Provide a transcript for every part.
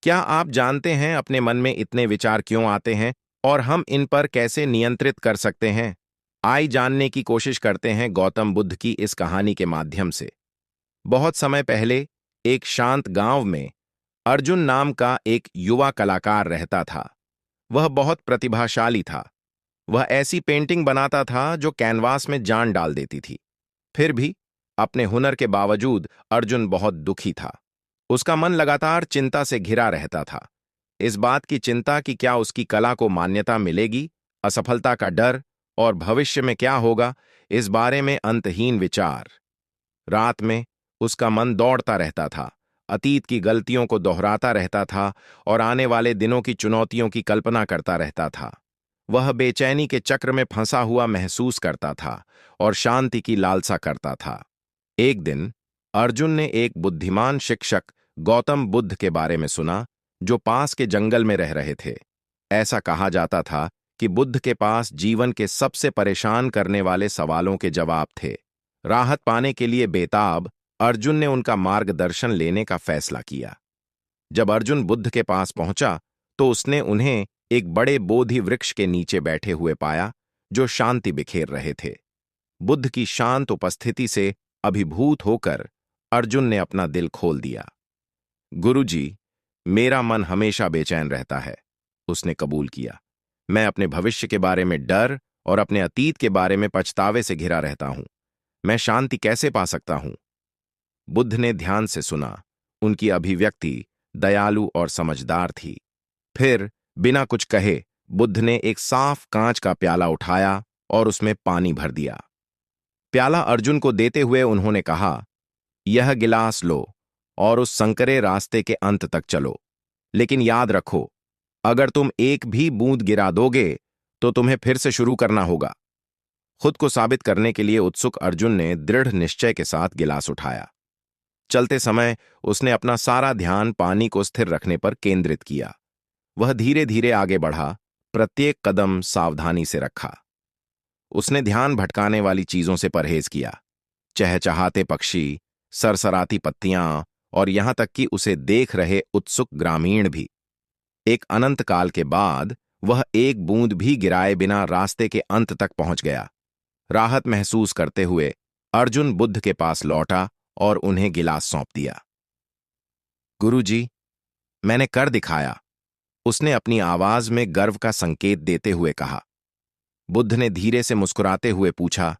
क्या आप जानते हैं अपने मन में इतने विचार क्यों आते हैं और हम इन पर कैसे नियंत्रित कर सकते हैं? आइए जानने की कोशिश करते हैं गौतम बुद्ध की इस कहानी के माध्यम से। बहुत समय पहले एक शांत गांव में अर्जुन नाम का एक युवा कलाकार रहता था। वह बहुत प्रतिभाशाली था। वह ऐसी पेंटिंग बनाता था जो कैनवास में जान डाल देती थी। फिर भी अपने हुनर के बावजूद अर्जुन बहुत दुखी था। उसका मन लगातार चिंता से घिरा रहता था। इस बात की चिंता कि क्या उसकी कला को मान्यता मिलेगी, असफलता का डर और भविष्य में क्या होगा, इस बारे में अंतहीन विचार। रात में उसका मन दौड़ता रहता था, अतीत की गलतियों को दोहराता रहता था और आने वाले दिनों की चुनौतियों की कल्पना करता रहता था। वह बेचैनी के चक्र में फंसा हुआ महसूस करता था और शांति की लालसा करता था। एक दिन अर्जुन ने एक बुद्धिमान शिक्षक गौतम बुद्ध के बारे में सुना, जो पास के जंगल में रह रहे थे। ऐसा कहा जाता था कि बुद्ध के पास जीवन के सबसे परेशान करने वाले सवालों के जवाब थे। राहत पाने के लिए बेताब अर्जुन ने उनका मार्गदर्शन लेने का फैसला किया। जब अर्जुन बुद्ध के पास पहुंचा तो उसने उन्हें एक बड़े बोधि वृक्ष के नीचे बैठे हुए पाया, जो शांति बिखेर रहे थे। बुद्ध की शांत उपस्थिति से अभिभूत होकर अर्जुन ने अपना दिल खोल दिया। गुरुजी, मेरा मन हमेशा बेचैन रहता है, उसने कबूल किया। मैं अपने भविष्य के बारे में डर और अपने अतीत के बारे में पछतावे से घिरा रहता हूं। मैं शांति कैसे पा सकता हूं? बुद्ध ने ध्यान से सुना। उनकी अभिव्यक्ति दयालु और समझदार थी। फिर बिना कुछ कहे बुद्ध ने एक साफ कांच का प्याला उठाया और उसमें पानी भर दिया। प्याला अर्जुन को देते हुए उन्होंने कहा, यह गिलास लो और उस संकरे रास्ते के अंत तक चलो। लेकिन याद रखो, अगर तुम एक भी बूंद गिरा दोगे तो तुम्हें फिर से शुरू करना होगा। खुद को साबित करने के लिए उत्सुक अर्जुन ने दृढ़ निश्चय के साथ गिलास उठाया। चलते समय उसने अपना सारा ध्यान पानी को स्थिर रखने पर केंद्रित किया। वह धीरे धीरे आगे बढ़ा, प्रत्येक कदम सावधानी से रखा। उसने ध्यान भटकाने वाली चीजों से परहेज किया, चहचहाते पक्षी, सरसराती पत्तियां और यहां तक कि उसे देख रहे उत्सुक ग्रामीण भी। एक अनंत काल के बाद वह एक बूंद भी गिराए बिना रास्ते के अंत तक पहुंच गया। राहत महसूस करते हुए अर्जुन बुद्ध के पास लौटा और उन्हें गिलास सौंप दिया। गुरुजी, मैंने कर दिखाया, उसने अपनी आवाज में गर्व का संकेत देते हुए कहा। बुद्ध ने धीरे से मुस्कुराते हुए पूछा,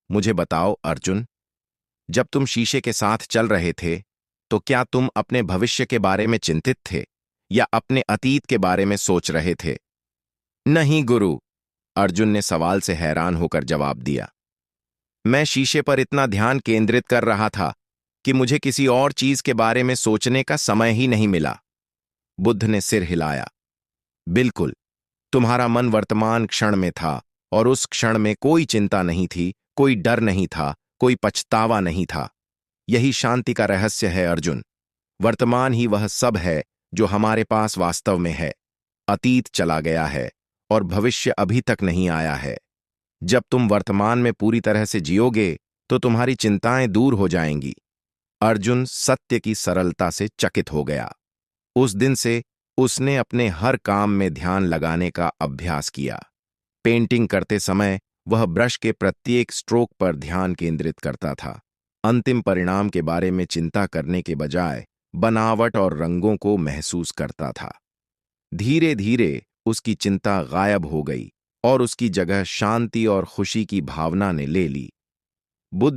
मुझे बताओ अर्जुन, जब तुम शीशे के साथ चल रहे थे तो क्या तुम अपने भविष्य के बारे में चिंतित थे या अपने अतीत के बारे में सोच रहे थे? नहीं गुरु, अर्जुन ने सवाल से हैरान होकर जवाब दिया। मैं शीशे पर इतना ध्यान केंद्रित कर रहा था कि मुझे किसी और चीज के बारे में सोचने का समय ही नहीं मिला। बुद्ध ने सिर हिलाया। बिल्कुल, तुम्हारा मन वर्तमान क्षण में था और उस क्षण में कोई चिंता नहीं थी, कोई डर नहीं था, कोई पछतावा नहीं था। यही शांति का रहस्य है अर्जुन। वर्तमान ही वह सब है जो हमारे पास वास्तव में है। अतीत चला गया है और भविष्य अभी तक नहीं आया है। जब तुम वर्तमान में पूरी तरह से जियोगे तो तुम्हारी चिंताएं दूर हो जाएंगी। अर्जुन सत्य की सरलता से चकित हो गया। उस दिन से उसने अपने हर काम में ध्यान लगाने का अभ्यास किया। पेंटिंग करते समय वह ब्रश के प्रत्येक स्ट्रोक पर ध्यान केंद्रित करता था। अंतिम परिणाम के बारे में चिंता करने के बजाय बनावट और रंगों को महसूस करता था। धीरे धीरे उसकी चिंता गायब हो गई और उसकी जगह शांति और खुशी की भावना ने ले ली। बुद्ध